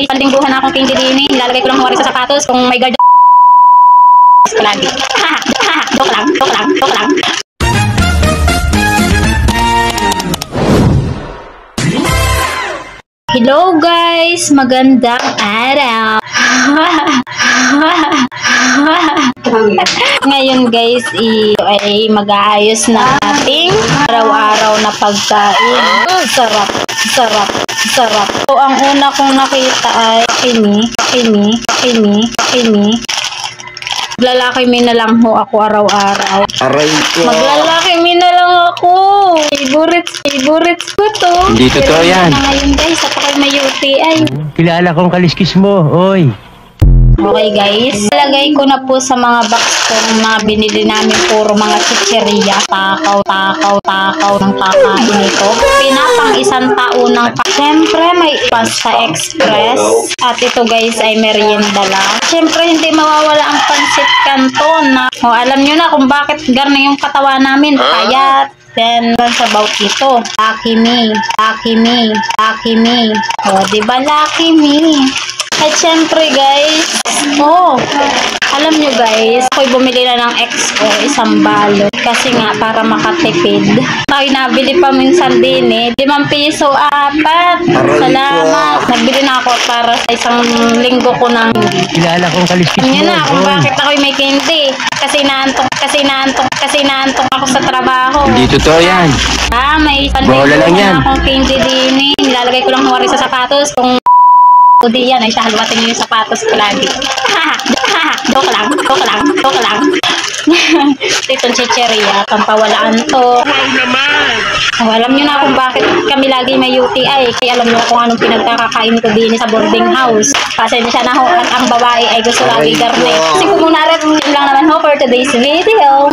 palingguhan akong candy din eh. Nilalagay ko lang huwari sa sapatos kung may guard lagi. Joke lang, joke lang, joke lang. Hello guys! Magandang araw! Ngayon guys, ay mag-aayos na ating araw-araw na pagkain. Sarap, sarap, sarap. So, ang una kong nakita ay Kimi. Maglalakimi na lang ho ako araw-araw. Aray ko. Maglalakimi na lang ako. Favorite ko to. Hindi totoo yan. Ngayon guys, ako kayo may UTI. Kilala kong kaliskis mo, oy. Okay guys, lagay ko na po sa mga box kong mga binili namin puro mga chicheria. Takaw ng kakain ito. Pinapang isang taunang siyempre may pasta express. At ito guys ay merienda lang. Siyempre hindi mawawala ang pansit canton. O alam nyo na kung bakit garna yung katawan namin. Payat. Then, sabaw ito. Lucky me. O, diba Lucky me? At syempre guys, alam nyo guys, ako'y bumili na ng ex ko, isang balot. Kasi nga, para makatipid. Ako'y nabili pa minsan din eh. 5 piso, 4. Salamat. Nagbili na ako para sa isang linggo ko ng Kilala kong kaliskis mo, yun na, kung bakit ako'y may candy. Kasi naantok ako sa trabaho. Hindi totoo yan. May Bola lang yan. akong candy din eh. Nilalagay ko lang huwari sa sapatos. Kung di yan, ay sahalwatin niyo yung sapatos ko lagi. Joke lang. Itong chicheria, pampawalaan to. Alam nyo na kung bakit kami lagi may UTI. Kaya alam nyo kung anong pinagkakakain ko din sa boarding house. Pasensya na ho at ang babae ay gusto lagi garne. Kasi kung muna rin lang naman ho for today's video.